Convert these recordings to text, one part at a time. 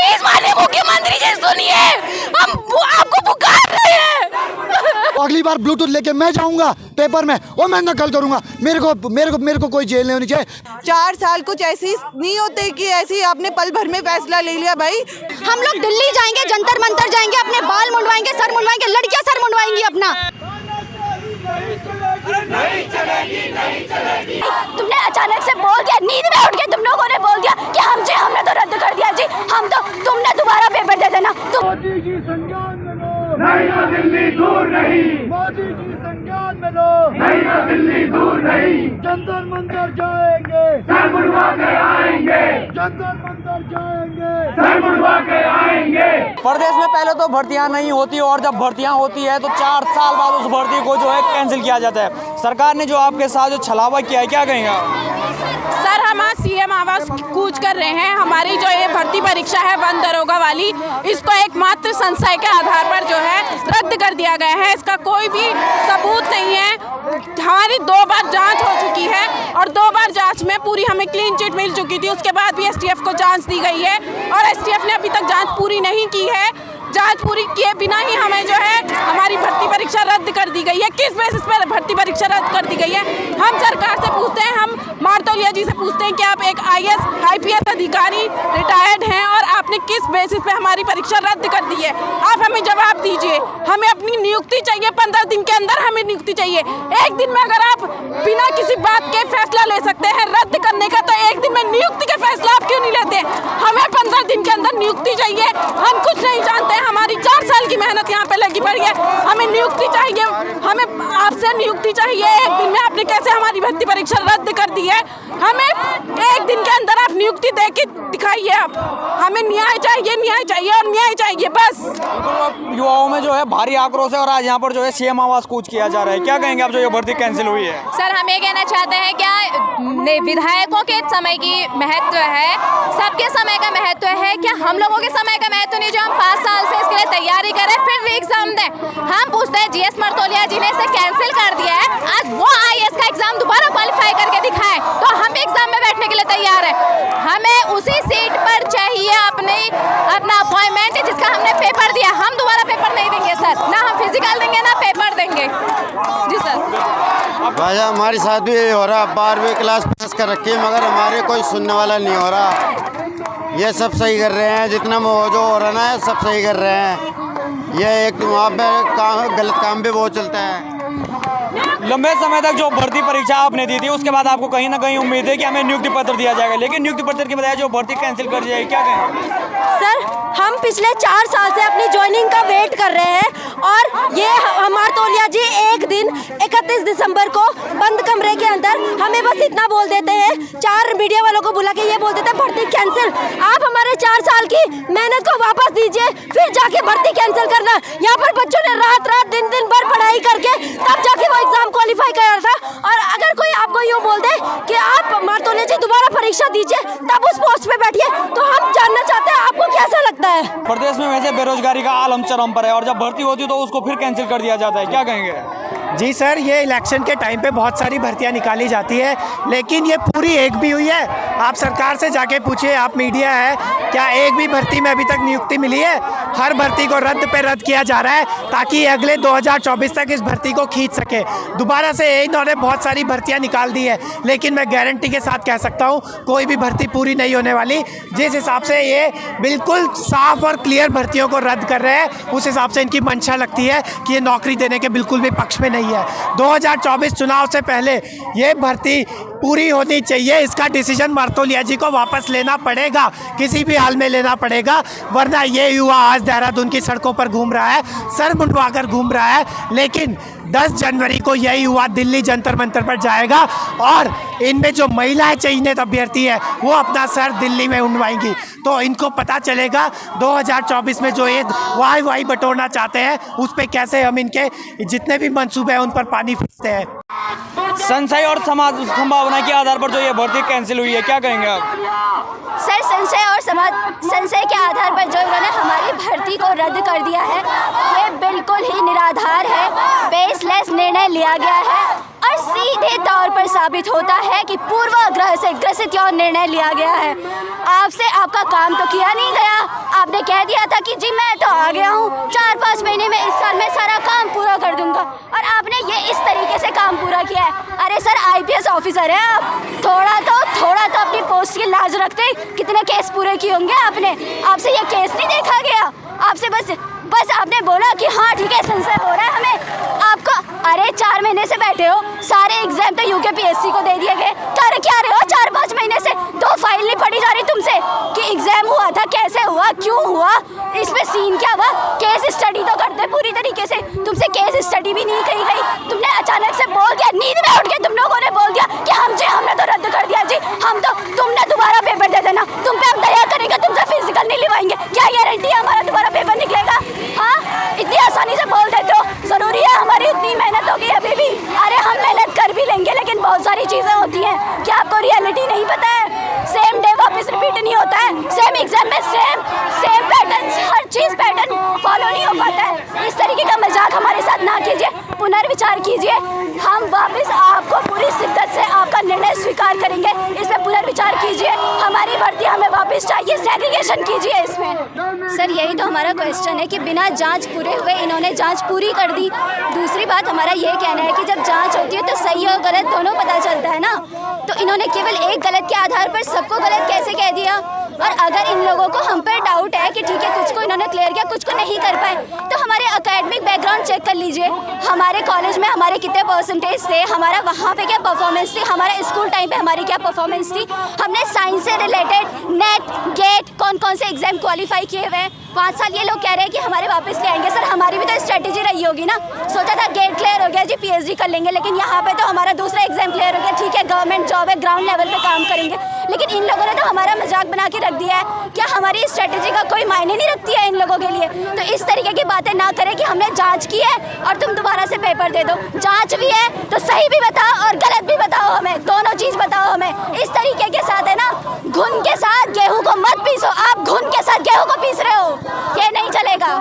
Please माननीय मुख्यमंत्री जी सुनिए, हम आपको पुकार रहे हैं। अगली बार ब्लूटूथ लेके मैं जाऊंगा पेपर में और मैं नकल करूंगा। मेरे को कोई जेल नहीं होनी चाहिए। 4 साल कुछ ऐसी नहीं होते कि ऐसी आपने पल भर में फैसला ले लिया। भाई हम लोग दिल्ली जाएंगे, जंतर मंतर जाएंगे, अपने बाल मुंडवाएंगे, सर मुंडवाएंगे, लड़कियां सर मुंडवाएंगी अपना। नहीं चलेगी, नहीं चलेगी। तुमने अचानक से बोल दिया, नींद में उठ के तुम लोगों ने बोल दिया कि हमने तो रद्द कर दिया जी, हम तो, तुमने दोबारा पेपर दे देना। मोदी जी संज्ञान में लो, नहीं तो दिल्ली दूर नहीं। मोदी जी संज्ञान में लो, नहीं तो दिल्ली दूर नहीं। जंतर मंतर जाएंगे, सर मुड़वा के आएंगे, जंतर मंतर जाएंगे, सर मुड़वा के आएंगे। प्रदेश में पहले तो भर्तियां नहीं होती और जब भर्तियां होती है तो 4 साल बाद उस भर्ती को जो है कैंसिल किया जाता है। सरकार ने जो आपके साथ जो छलावा किया है, क्या कहेंगे आप? सर हम आज सीएम आवास कूच कर रहे हैं। हमारी जो ये भर्ती परीक्षा है वन दरोगा वाली, इसको एकमात्र संशय के आधार पर जो है रद्द कर दिया गया है। इसका कोई भी सबूत नहीं है। हमारी 2 बार जांच हो चुकी है और 2 बार जांच में पूरी हमें क्लीन चिट मिल चुकी थी। उसके बाद भी एसटीएफ को जांच दी गई है और एसटीएफ ने अभी तक जांच पूरी नहीं की है। जांच पूरी किए बिना ही हमें जो है हमारी भर्ती परीक्षा रद्द कर दी गई है। किस बेसिस पर भर्ती परीक्षा रद्द कर दी गई है? हम सरकार से पूछते हैं, हम मारतोलिया जी से पूछते हैं कि आप एक IPS अधिकारी रिटायर्ड हैं और आपने किस बेसिस पे हमारी परीक्षा रद्द कर दी है? आप हमें जवाब दीजिए। हमें अपनी नियुक्ति चाहिए, 15 दिन के अंदर हमें नियुक्ति चाहिए। एक दिन में अगर आप बिना किसी बात के फैसला ले सकते हैं रद्द करने का, तो एक दिन में नियुक्ति का फैसला आप क्यों नहीं लेते? हमें 15 दिन के अंदर नियुक्ति चाहिए। हम कुछ नहीं जानते, हमारी 4 साल की मेहनत यहाँ पे लगी पड़ी है। हमें नियुक्ति चाहिए, हमें आपसे नियुक्ति चाहिए। एक दिन में आपने कैसे हमारी भर्ती परीक्षा रद्द कर दी है? हमें एक दिन के अंदर आप नियुक्ति दे के दिखाइए। आप हमें न्याय चाहिए, न्याय चाहिए और न्याय चाहिए बस। युवाओं में जो है भारी आक्रोश है और आज यहाँ पर जो है सीएम आवास कूच किया जा रहा है। क्या कहेंगे आप जो ये भर्ती कैंसिल हुई है? सर हम ये कहना चाहते हैं, क्या विधायकों के समय की महत्व है, सबके समय का महत्व है, क्या हम लोगों के समय का महत्व नहीं जो हम 5 साल से इसके लिए तैयारी करें फिर एग्जाम दें? हम पूछते हैं GS मरतोलिया जी ने इसे कैंसिल कर दिया है, आज वो IAS का एग्जाम दोबारा क्वालिफाई करके दिखाएं तो हम एग्जाम में बैठने के लिए तैयार है। हमें उसी सीट पर चाहिए अपना अपॉइंटमेंट जिसका हमने पेपर दिया। हम दोबारा पेपर नहीं देंगे सर, ना हम फिजिकल देंगे ना पेपर देंगे। जी सर। भाई हमारे साथ भी यही हो रहा, 12वीं क्लास पास कर रखी है मगर हमारे कोई सुनने वाला नहीं हो रहा। ये सब सही कर रहे हैं, जितना जो हो रहा है सब सही कर रहे हैं। ये एक वहाँ पे गलत काम भी बहुत चलता है। लंबे समय तक जो भर्ती परीक्षा आपने दी थी उसके बाद आपको कहीं ना कहीं उम्मीद है कि हमें नियुक्ति पत्र दिया जाएगा, लेकिन नियुक्ति पत्र की बजाय जो भर्ती कैंसिल कर दी जाएगी, क्या कहें? सर हम पिछले 4 साल से अपनी ज्वाइनिंग का वेट कर रहे हैं और ये मारतोलिया जी एक दिन 31 दिसंबर को बंद कमरे के अंदर हमें बस इतना बोल देते हैं, 4 मीडिया वालों को बुला के ये बोल देते हैं भर्ती कैंसिल। आप हमारे 4 साल की मेहनत को वापस दीजिए, फिर जाके भर्ती कैंसिल करना। यहाँ पर बच्चों ने रात दिन भर पढ़ाई करके तब जाके वो एग्जाम क्वालिफाई कर रहा था। और अगर कोई आपको यूँ बोल दे कि आप मारतोलिया जी दोबारा परीक्षा दीजिए तब उस पोस्ट पे बैठिए, तो हम जानना चाहते हैं आपको कैसा लगता है? प्रदेश में वैसे बेरोजगारी का आलम चरम पर है और जब भर्ती होती है तो उसको फिर कैंसिल कर दिया जाता है, क्या कहेंगे? जी सर, ये इलेक्शन के टाइम पे बहुत सारी भर्तियां निकाली जाती है लेकिन ये पूरी एक भी हुई है? आप सरकार से जाके पूछिए, आप मीडिया है, क्या एक भी भर्ती में अभी तक नियुक्ति मिली है? हर भर्ती को रद्द पे रद्द किया जा रहा है ताकि अगले 2024 तक इस भर्ती को खींच सके। दोबारा से इन्होंने बहुत सारी भर्तियां निकाल दी है लेकिन मैं गारंटी के साथ कह सकता हूँ कोई भी भर्ती पूरी नहीं होने वाली। जिस हिसाब से ये बिल्कुल साफ और क्लियर भर्तियों को रद्द कर रहे हैं उस हिसाब से इनकी मंशा लगती है कि ये नौकरी देने के बिल्कुल भी पक्ष में नहीं है। 2024 चुनाव से पहले ये भर्ती पूरी होनी चाहिए। इसका डिसीजन मारतोलिया जी को वापस लेना पड़ेगा, किसी भी हाल में लेना पड़ेगा, वरना ये युवा आज देहरादून की सड़कों पर घूम रहा है, सर मुंडवाकर घूम रहा है, लेकिन 10 जनवरी को यही युवा दिल्ली जंतर मंतर पर जाएगा और इनमें जो महिलाएं चयनित अभ्यर्थी है वो अपना सर दिल्ली में उड़वाएंगी। तो इनको पता चलेगा 2024 में जो एक वाई बटोरना चाहते हैं उस पर कैसे हम इनके जितने भी मंसूबे हैं उन पर पानी फेंकते हैं। संशय और संभावना के आधार पर जो ये भर्ती कैंसिल हुई है, क्या कहेंगे आप? सर संशय के आधार पर जो इन्होंने हमारी भर्ती को रद्द कर दिया है ये बिल्कुल ही निराधार है, बेसलेस निर्णय लिया गया है और सीधे तौर पर साबित होता है कि पूर्वाग्रह से ग्रसित यह निर्णय लिया गया है। आपसे आपका काम तो किया नहीं गया, कि जी मैं तो आ गया हूँ, 4-5 महीने में इस साल में सारा काम पूरा कर दूंगा, और आपने ये इस तरीके से काम पूरा किया है। अरे सर, IPS ऑफिसर है आप, थोड़ा तो अपनी पोस्ट की लाज रखते। कितने केस पूरे किए होंगे आपने? आपसे ये केस नहीं देखा गया? आपसे बस आपने बोला कि हाँ ठीक है संशय हो रहा है हमें, आपको अरे 4 महीने से बैठे हो, सारे एग्जाम तो UKPSC को दे दिए गए, कर क्या रहे हो 4-5 महीने से? 2 फाइल नहीं पढ़ी जा रही तुमसे कि एग्जाम हुआ था, कैसे हुआ, क्यों हुआ, इसमें सीन क्या हुआ? केस स्टडी तो करते पूरी तरीके से, तुमसे केस स्टडी भी नहीं कही गई। तुमने अचानक से बोल दिया, नींद में उठ के तुम लोगों ने बोल दिया कि हमने तो रद्द कर दिया जी, तुमने दोबारा पेपर दे देना, तुम पे हम दया करेंगे, तुमसे फिजिकल नहीं लिवाएंगे। क्या गारंटी है हमारा दोबारा पेपर निकलेगा? हाँ, इतनी आसानी से बोल देते हो। जरूरी है हमारी उतनी मेहनत होगी अभी भी? अरे हम मेहनत कर भी लेंगे, लेकिन बहुत सारी चीजें होती हैं, क्या आपको रियलिटी नहीं पता है? सेम डे वापस रिपीट नहीं होता है, सेम एग्जाम में सेम पैटर्न, हर चीज पैटर्न फॉलो नहीं हो पाता है। इस तरीके का मजाक हमारे साथ ना कीजिए, पुनर्विचार कीजिए। हम वापस आपको पूरी शिद्दत से आपका निर्णय स्वीकार करेंगे, इसमें पुनर्विचार कीजिए, हमारी भर्ती हमें वापस चाहिए, सेग्रीगेशन कीजिए इसमें। सर यही तो हमारा क्वेश्चन है कि बिना जांच पूरे हुए इन्होंने जांच पूरी कर दी। दूसरी बात हमारा ये कहना है कि जब जांच होती है तो सही और गलत दोनों पता चलता है ना, तो इन्होंने केवल एक गलत के आधार पर सबको गलत कैसे कह दिया? और अगर इन लोगों को हम पर डाउट है कि ठीक है कुछ को इन्होंने क्लियर किया, कुछ को नहीं कर पाए, तो हमारे एकेडमिक बैकग्राउंड चेक कर लीजिए, हमारे कॉलेज में हमारे कितने परसेंटेज थे, हमारा वहाँ पे क्या परफॉर्मेंस थी, हमारे स्कूल टाइम पे हमारी क्या परफॉर्मेंस थी, हमने साइंस से रिलेटेड नेट गेट कौन से एग्जाम क्वालिफाई किए हुए हैं। 5 साल ये लोग कह रहे हैं कि हमारे वापस ले आएंगे। सर हमारी भी तो स्ट्रेटेजी रही होगी ना, सोचा था गेट क्लियर हो गया जी PhD कर लेंगे, लेकिन यहाँ पे तो हमारा दूसरा एग्जाम क्लियर हो गया, ठीक है गवर्नमेंट जॉब है, ग्राउंड लेवल पे काम करेंगे, लेकिन इन लोगों ने तो हमारा मजाक बना के रख दिया है। क्या हमारी स्ट्रेटेजी का कोई मायने नहीं रखती है इन लोगों के लिए? तो इस तरीके की बातें ना करें कि हमने जांच की है और तुम दोबारा से पेपर दे दो। जांच भी है तो सही भी बताओ और गलत भी बताओ, हमें दोनों चीज बताओ हमें। इस तरीके के साथ है ना, घुन के साथ गेहूं को मत पीसो, आप घुन के साथ गेहूं को पीस रहे हो, ये नहीं चलेगा।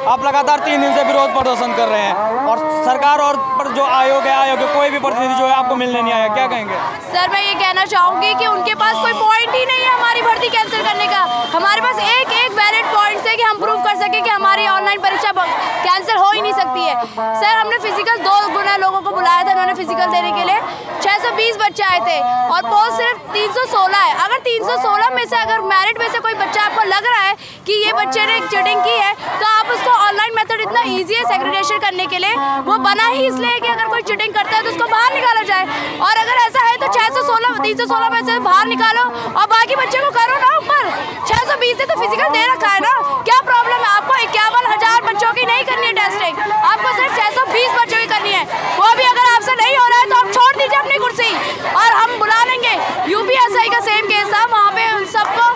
आप लगातार 3 दिन से विरोध प्रदर्शन कर रहे हैं और सरकार और पर जो आयोग है कोई भी प्रतिनिधि जो है आपको मिलने नहीं आया, क्या कहेंगे? सर मैं ये कहना चाहूँगी कि उनके पास कोई पॉइंट ही नहीं है हमारी भर्ती कैंसिल करने का। हमारे पास एक वैलिड पॉइंट है कि हम प्रूव कर सके कि हमारी ऑनलाइन परीक्षा कैंसिल हो ही नहीं सकती है। सर हमने फिजिकल 2 गुना लोगों को बुलाया था, उन्होंने फिजिकल देने के लिए 620 बच्चे आए थे और पोस्ट सिर्फ 316 है। अगर 316 में से अगर मेरिट में से कोई बच्चा आपको लग रहा है कि ये बच्चे ने चीटिंग की है, तो आप उसको ऑनलाइन मेथड इतना ईजी है सेग्रीगेशन करने के लिए, वो बना ही इसलिए कि अगर कोई चीटिंग करता है तो उसको बाहर निकाला जाए। और अगर ऐसा है तो 316 में से बाहर निकालो और बाकी बच्चे को करो ना ऊपर। 620 से तो फिजिकल दे रखा है ना, क्या प्रॉब्लम है? आपको 51,000 बच्चों की नहीं करनी है टेस्टिंग, आपको सिर्फ 620 बच्चों की करनी है। वो भी अगर आपसे नहीं हो रहा है तो आप छोड़ दीजिए अपनी कुर्सी और हम बुला लेंगे। UPSI का सेम केस था, वहाँ पे उन सबको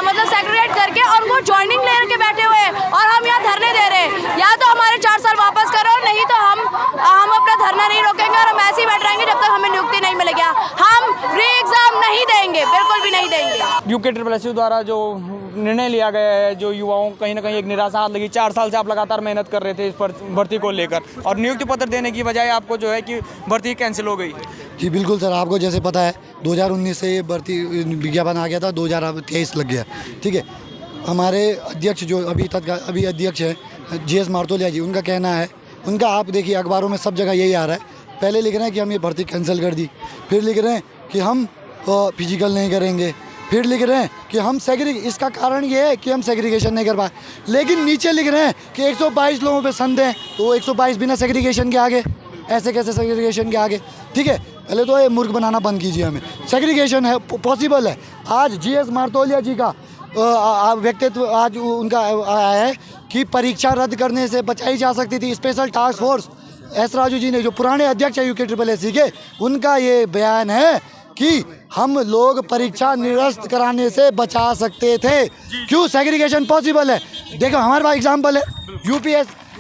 मतलब सेग्रीगेट करके और वो ज्वाइनिंग लेकर बैठे हुए हैं और हम यहाँ धरने दे रहे हैं। या तो हमारे 4 साल वापस करो, नहीं तो हम अपना धरना नहीं रोकेंगे और हम ऐसे ही बैठ रहेंगे जब तक हमें नियुक्ति नहीं मिलेगी। हम री एग्जाम नहीं देंगे, बिल्कुल भी नहीं देंगे। UKSSC द्वारा जो निर्णय लिया गया है, जो युवाओं को कहीं ना कहीं एक निराशा हाथ लगी। 4 साल से आप लगातार मेहनत कर रहे थे इस पर भर्ती को लेकर और नियुक्ति पत्र देने की बजाय आपको जो है कि भर्ती कैंसिल हो गई। जी बिल्कुल सर, आपको जैसे पता है 2019 से ये भर्ती विज्ञापन आ गया था, 2023 लग गया, ठीक है। हमारे अध्यक्ष जो अभी अध्यक्ष है GS मार्तोलिया जी, उनका कहना है, उनका आप देखिए अखबारों में सब जगह यही आ रहा है, पहले लिख रहे हैं कि हम ये भर्ती कैंसिल कर दी, फिर लिख रहे हैं कि हम फिजिकल नहीं करेंगे, फिर लिख रहे हैं कि हम इसका कारण ये है कि हम सेग्रीगेशन नहीं कर पाए, लेकिन नीचे लिख रहे हैं कि 122 लोगों पे संदेह है, तो 122 बिना सेग्रीगेशन के आगे, ऐसे कैसे सेग्रीगेशन के आगे? ठीक है, पहले तो ये मूर्ख बनाना बंद कीजिए, हमें सेग्रीगेशन है, पॉसिबल है। आज GS मार्तोलिया जी का व्यक्तित्व आज उनका आया है कि परीक्षा रद्द करने से बचाई जा सकती थी। Special task force S Raju ji ने, जो पुराने अध्यक्ष है UKSSC के, उनका ये बयान है कि हम लोग परीक्षा निरस्त कराने से बचा सकते थे। क्यों? सेग्रीगेशन पॉसिबल है। देखो हमारे पास एग्जाम्पल है,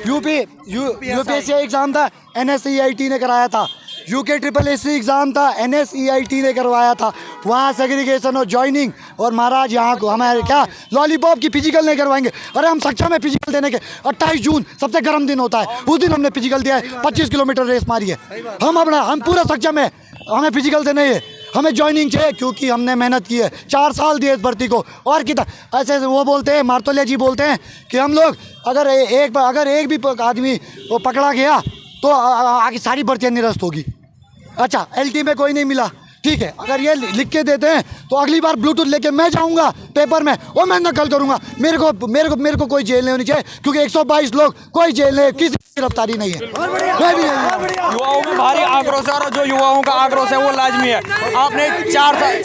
UPSC एग्ज़ाम था, NSEIT ने कराया था, UKSSC एग्ज़ाम था, NSEIT ने करवाया था, वहाँ सेग्रीगेशन और ज्वाइनिंग, और महाराज यहाँ को हमारे क्या लॉलीपॉप की फिजिकल नहीं करवाएंगे। अरे हम सक्षम है फिजिकल देने के। 28 जून सबसे गर्म दिन होता है, उस दिन हमने फिजिकल दिया है, 25 किलोमीटर रेस मारी है, हम पूरा सक्षम है, हमें फिजिकल देना है। हमें ज्वाइनिंग चाहिए क्योंकि हमने मेहनत की है, 4 साल दिए इस भर्ती को। और कितना ऐसे वो बोलते हैं, मारतोलिया जी बोलते हैं कि हम लोग अगर एक भी आदमी वो पकड़ा गया तो आगे सारी भर्तियाँ निरस्त होगी। अच्छा, LT में कोई नहीं मिला, ठीक है, अगर ये लिख के देते हैं तो अगली बार ब्लूटूथ लेके मैं जाऊंगा पेपर में और मैं नकल करूंगा। मेरे को कोई जेल नहीं होनी चाहिए क्योंकि 122 लोग, कोई जेल नहीं, किसी की गिरफ्तारी नहीं है। युवाओं में भारी आक्रोश है और जो युवाओं का आक्रोश है वो लाजमी है। आपने 4 साल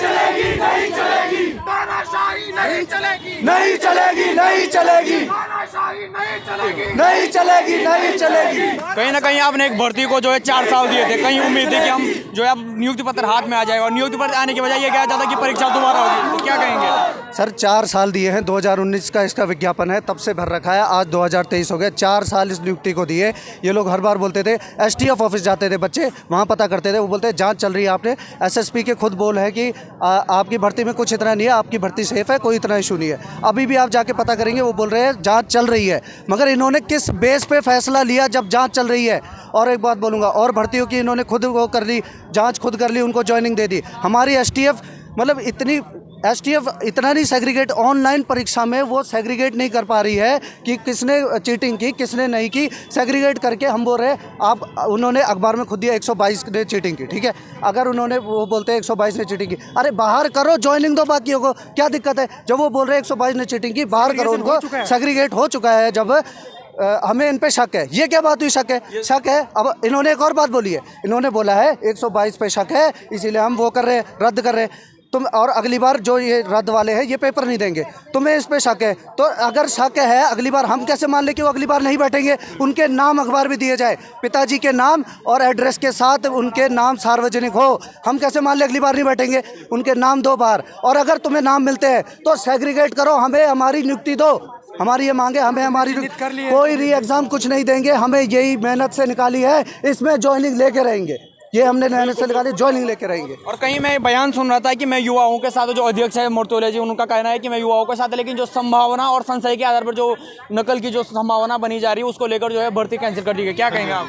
कहीं ना कहीं आपने एक भर्ती को जो है 4 साल दिए थे, कहीं उम्मीद थी कि हम जो है अब नियुक्ति पत्र हाथ में आ जाएगा और नियुक्ति पत्र आने की बजाय ये कहा जाता कि परीक्षा दोबारा होगी, तो क्या कहेंगे? सर 4 साल दिए हैं, 2019 का इसका विज्ञापन है, तब से भर रखा है, आज 2023 हो गया, 4 साल इस नियुक्ति को दिए। ये लोग हर बार बोलते थे, STF ऑफिस जाते थे बच्चे, वहाँ पता करते थे, वो बोलते हैं जांच चल रही है। आपने SSP के खुद बोल है कि आपकी भर्ती में कुछ इतना नहीं है, आपकी भर्ती सेफ है, कोई इतना इशू नहीं है। अभी भी आप जाके पता करेंगे, वो बोल रहे हैं जांच चल रही है, मगर इन्होंने किस बेस पे फैसला लिया जब जांच चल रही है? और एक बात बोलूँगा, और भर्तियों की इन्होंने खुद वो कर ली, जांच खुद कर ली, उनको ज्वाइनिंग दे दी। हमारी STF मतलब STF इतना नहीं सेग्रीगेट, ऑनलाइन परीक्षा में वो सेग्रीगेट नहीं कर पा रही है कि किसने चीटिंग की किसने नहीं की। सेग्रीगेट करके हम बोल रहे हैं, आप उन्होंने अखबार में खुद दिया 122 ने चीटिंग की, ठीक है, अगर उन्होंने वो बोलते हैं 122 ने चीटिंग की, अरे बाहर करो, ज्वाइनिंग दो बाकियों को, क्या दिक्कत है? जब वो बोल रहे हैं 122 ने चीटिंग की, बाहर करो उनको, सेग्रीगेट हो चुका है। जब हमें इन पे शक है, ये क्या बात हुई? शक है। अब इन्होंने एक और बात बोली है, इन्होंने बोला है 122 पे शक है, इसीलिए हम वो कर रहे हैं, रद्द कर रहे हैं। तुम और अगली बार जो ये रद्द वाले हैं ये पेपर नहीं देंगे, तुम्हें इस पे शक है, तो अगर शक है अगली बार हम कैसे मान ले कि वो अगली बार नहीं बैठेंगे? उनके नाम अखबार भी दिए जाए, पिताजी के नाम और एड्रेस के साथ उनके नाम सार्वजनिक हो, हम कैसे मान ले अगली बार नहीं बैठेंगे? उनके नाम 2 बार, और अगर तुम्हें नाम मिलते हैं तो सेग्रीगेट करो, हमें हमारी नियुक्ति दो, हमारी ये मांगे, हमें हमारी कोई री एग्ज़ाम कुछ नहीं देंगे, हमें यही मेहनत से निकाली है, इसमें ज्वाइनिंग लेके रहेंगे, ये हमने मेहनत से निकाली, ज्वाइनिंग लेके रहेंगे। और कहीं मैं बयान सुन रहा था कि मैं युवाओं के साथ, जो अध्यक्ष है मारतोलिया जी, उनका कहना है कि मैं युवाओं के साथ, लेकिन जो संभावना और संशय के आधार पर जो नकल की जो संभावना बनी जा रही है उसको लेकर जो है भर्ती कैंसिल कर दी गई, क्या कहेंगे आप?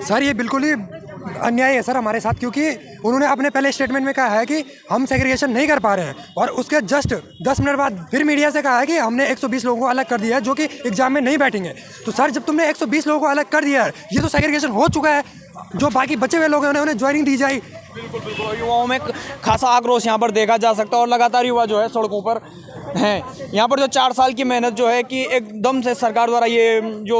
सर ये बिल्कुल ही अन्याय है सर हमारे साथ, क्योंकि उन्होंने अपने पहले स्टेटमेंट में कहा है कि हम सेग्रीगेशन नहीं कर पा रहे हैं, और उसके जस्ट 10 मिनट बाद फिर मीडिया से कहा है कि हमने 120 लोगों को अलग कर दिया है जो कि एग्जाम में नहीं बैठेंगे। तो सर जब तुमने 120 लोगों को अलग कर दिया है, ये तो सेग्रीगेशन हो चुका है, जो बाकी बचे हुए लोग हैं उन्हें ज्वाइनिंग दी जाए। बिल्कुल, युवाओं में खासा आक्रोश यहाँ पर देखा जा सकता है और लगातार युवा जो है सड़कों पर हैं। यहाँ पर जो 4 साल की मेहनत जो है कि एकदम से सरकार द्वारा, ये जो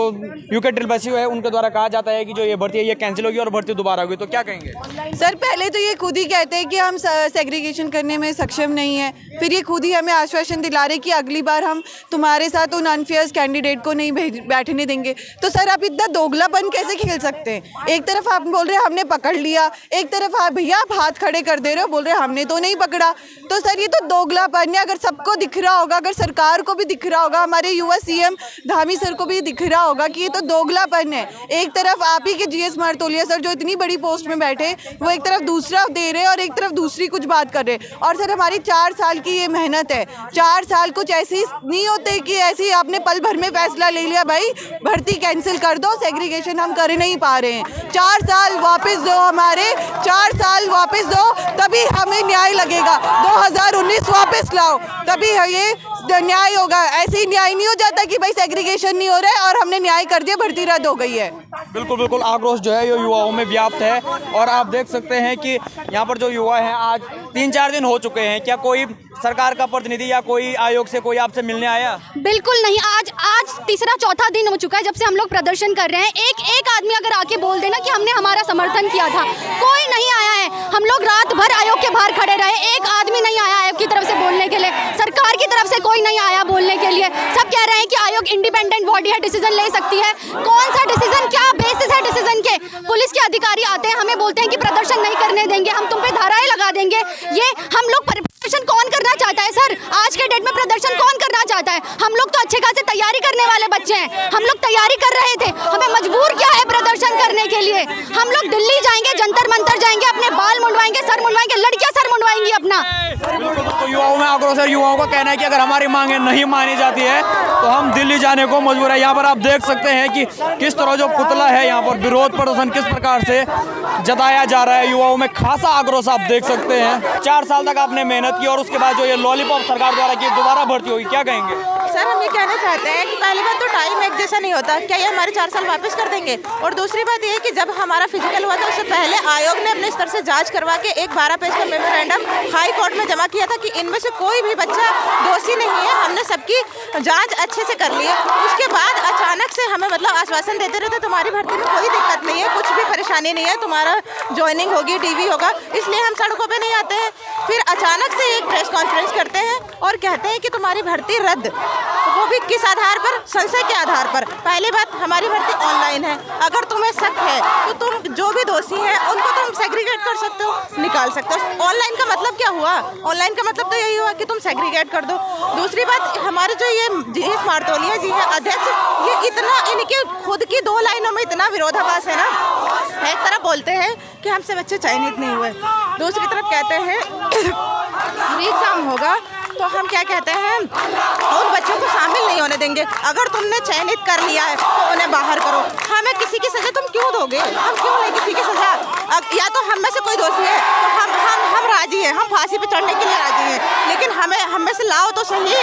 यूके ट्रिपल है उनके द्वारा कहा जाता है कि जो ये भर्ती है ये कैंसिल होगी और भर्ती दोबारा होगी, तो क्या कहेंगे? सर पहले तो ये खुद ही कहते हैं कि हम सेग्रीगेशन करने में सक्षम नहीं है, फिर ये खुद ही हमें आश्वासन दिला रहे कि अगली बार हम तुम्हारे साथ उन अनफेयर कैंडिडेट को नहीं बैठने देंगे। तो सर आप इतना दोगलापन कैसे खेल सकते हैं? एक तरफ आप बोल रहे हैं हमने पकड़ लिया, एक तरफ आप भैया आप हाथ खड़े कर दे रहे हो, बोल रहे हैं हमने तो नहीं पकड़ा। तो सर ये तो दोगलापन है। अगर सबको दिख रहा होगा, अगर सरकार को भी दिख रहा होगा, हमारे युवा CM धामी सर को भी दिख रहा होगा कि ये तो दोगलापन है। एक तरफ आप ही के GS मारतोलिया सर जो इतनी बड़ी पोस्ट में बैठे, वो एक तरफ दूसरा दे रहे हैं और एक तरफ दूसरी कुछ बात कर रहे हैं। और सर हमारी 4 साल की ये मेहनत है, 4 साल कुछ ऐसे ही नहीं होते कि ऐसे ही आपने पल भर में फैसला ले लिया भाई भर्ती कैंसिल कर दो, सेग्रीगेशन हम कर नहीं पा रहे हैं। 4 साल वापस दो, हमारे 4 साल वापस दो, तभी हमें न्याय लगेगा। 2019 वापस लाओ, तभी ये न्याय होगा। ऐसे ही न्याय नहीं हो जाता कि भाई सेग्रीगेशन नहीं हो रहा है और हमने न्याय कर दिया, भर्ती रद्द हो गई है। बिल्कुल बिल्कुल, आक्रोश जो है ये युवाओं में व्याप्त है और आप देख सकते हैं कि यहाँ पर जो युवा हैं आज 3-4 दिन हो चुके हैं, क्या कोई सरकार का प्रतिनिधि या कोई आयोग से कोई आपसे मिलने आया? बिल्कुल नहीं, आज तीसरा चौथा दिन हो चुका है जब से हम लोग प्रदर्शन कर रहे हैं। एक आदमी अगर आके बोल देना कि हमने हमारा समर्थन किया था, कोई नहीं आया है। हम लोग रात भर आयोग के बाहर खड़े रहे, एक आदमी नहीं आया आयोग की तरफ से बोलने के लिए, सरकार की तरफ से कोई नहीं आया बोलने के लिए। सब कह रहे हैं कि आयोग इंडिपेंडेंट बॉडी है, डिसीजन ले सकती है। कौन सा डिसीजन, क्या बेसिस है डिसीजन के? पुलिस के अधिकारी आते हैं, हमें बोलते हैं कि प्रदर्शन नहीं करने देंगे, हम तुम पे धाराएं लगा देंगे। ये हम लोग प्रदर्शन कौन करना चाहता है सर? आज के डेट में प्रदर्शन कौन करना चाहता है? हम लोग तो अच्छे खासे तैयारी करने वाले बच्चे हैं, हम लोग तैयारी कर रहे थे, हमें मजबूर क्या है प्रदर्शन करने के लिए? हम लोग दिल्ली जाएंगे, जंतर मंतर जाएंगे, अपने बाल मुंडवाएंगे, सर मुंडवाएंगे, लड़कियां सर मुंडवाएंगी अपना। तो युवाओं में आक्रोश है। युवाओं का कहना है कि अगर हमारी मांगे नहीं मानी जाती है तो हम दिल्ली जाने को मजबूर है। यहाँ पर आप देख सकते हैं कि किस तरह जो पुतला है यहाँ पर विरोध प्रदर्शन किस प्रकार से जताया जा रहा है। युवाओं में खासा आक्रोश आप देख सकते हैं। 4 साल तक आपने मेहनत की और उसके बाद जो ये लॉलीपॉप सरकार द्वारा की दोबारा भर्ती होगी, क्या कहेंगे? सर हम ये कहना चाहते हैं कि पहली बात तो टाइम एक जैसा नहीं होता, क्या ये हमारे 4 साल वापस कर देंगे? और दूसरी बात ये है कि जब हमारा फिजिकल हुआ था उससे पहले आयोग ने अपने स्तर से जांच करवा के एक 12 पेज का मेमोरेंडम हाई कोर्ट में जमा किया था कि इनमें से कोई भी बच्चा दोषी नहीं है। हमने सबकी जांच अच्छे से कर ली है। उसके बाद अचानक से हमें मतलब आश्वासन देते रहते तुम्हारी भर्ती में कोई दिक्कत नहीं है, कुछ भी परेशानी नहीं है, तुम्हारा ज्वाइनिंग होगी, DV होगा, इसलिए हम सड़कों पर नहीं आते हैं। फिर अचानक से एक प्रेस कॉन्फ्रेंस करते हैं और कहते हैं कि तुम्हारी भर्ती रद्द, वो भी किस आधार पर? संशय के आधार पर। पहली बात हमारी भर्ती ऑनलाइन है, अगर तुम्हें शक है तो तुम जो भी दोषी हैं उनको तुम सेग्रीगेट कर सकते हो, निकाल सकते हो। ऑनलाइन का मतलब क्या हुआ? ऑनलाइन का मतलब तो यही हुआ कि तुम सेग्रीगेट कर दो। दूसरी बात हमारे जो ये जीएस मार्तोलिया जी है अध्यक्ष, ये इतना इनके खुद की 2 लाइनों में इतना विरोधाभास है ना। एक तरफ बोलते हैं कि हमसे बच्चे चयनित नहीं हुए, दूसरी तरफ कहते हैं एग्जाम होगा तो हम क्या कहते हैं उन बच्चों को शामिल नहीं होने देंगे। अगर तुमने चयनित कर लिया है तो उन्हें बाहर करो। हमें किसी की सजा तुम क्यों दोगे? हम क्यों नहीं किसी की सजा? या तो हम में से कोई दोषी है तो हम राजी हैं, हम फांसी पे चढ़ने के लिए राजी हैं, लेकिन हम में से लाओ तो सही,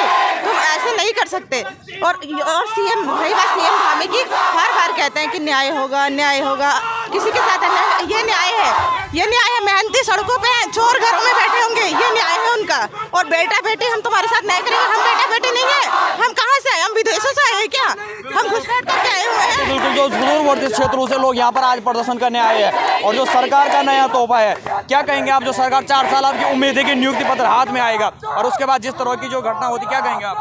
तुम ऐसे नहीं कर सकते। और सीएम रही बात सीएम धामी की, हर बार कहते हैं कि न्याय होगा, न्याय होगा, किसी के साथ ये न्याय है, ये न्याय है। मेहनती सड़कों पे चोर घरों में बैठे होंगे, ये न्याय है उनका। और बेटा बेटी हम तुम्हारे साथ न्याय करेंगे? हम बेटा बेटी नहीं है, हम कहाँ से आए? हम विदेशों से आए हैं क्या? हम घुसपैठ करके आए हुए हैं। बिल्कुल, जो सुदूरवर्ती क्षेत्रों से लोग यहाँ पर आज प्रदर्शन करने आए हैं और जो सरकार का नया तोहफा है, क्या कहेंगे आप? जो सरकार 4 साल आपकी उम्मीद है कि नियुक्ति पत्र हाथ में आएगा और उसके बाद जिस तरह की जो घटना होती, क्या कहेंगे आप?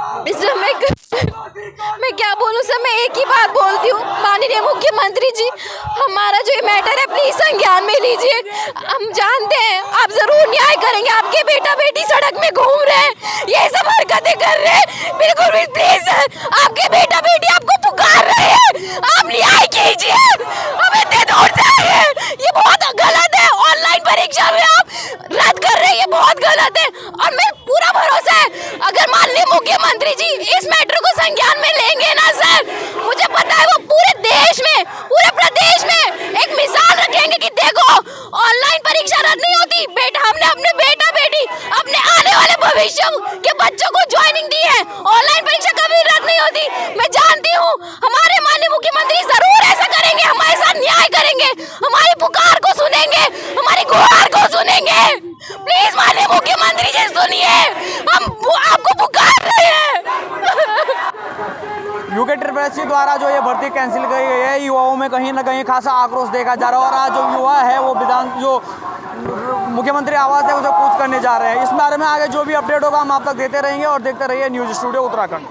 मैं क्या बोलूं सर, मैं एक ही बात बोलती हूँ, माननीय मुख्यमंत्री जी, हमारा जो ये मैटर है प्लीज संज्ञान में लीजिए। हम जानते हैं आप जरूर न्याय करेंगे, आपके बेटा बेटी सड़क में घूम रहे हैं, ये सब हरकतें कर रहे हैं, बिल्कुल भी प्लीज सर, आपके बेटा बेटी आपको पुकार रहे हैं, आप न्याय कीजिए। हम इतने दूर से आए हैं, ये बहुत गलत है। ऑनलाइन परीक्षा में आप रद्द कर रहे हैं, ये बहुत गलत है। और मैं पूरा भरोसा है अगर माननीय मुख्यमंत्री जी इस मैटर को संज्ञान में लेंगे ना सर, मुझे पता है वो पूरे देश में, पूरे प्रदेश में एक मिसाल रखेंगे कि देखो ऑनलाइन परीक्षा रद्द नहीं होती। बेटा हमने अपने बेटा बेटी अपने आने वाले भविष्य के बच्चों को ज्वाइनिंग दी है, ऑनलाइन परीक्षा कभी रद्द नहीं होती। मैं जानती हूँ हमारे माननीय मुख्यमंत्री जरूर ऐसा करेंगे, हमारे साथ न्याय करेंगे, हमारी पुकार को सुनेंगे, हमारी गुहार को सुनेंगे। प्लीज माननीय मुख्यमंत्री जी सुनिए, हम आपको पुकार रहे हैं। यूके ट्रिपल द्वारा जो ये भर्ती कैंसिल की गई है, युवाओं में कहीं ना कहीं खासा आक्रोश देखा जा रहा है और आज जो युवा है वो जो मुख्यमंत्री आवास है उसे कूच करने जा रहे हैं। इस बारे में आगे जो भी अपडेट होगा हम आप तक देते रहेंगे और देखते रहिए न्यूज़ स्टूडियो उत्तराखंड।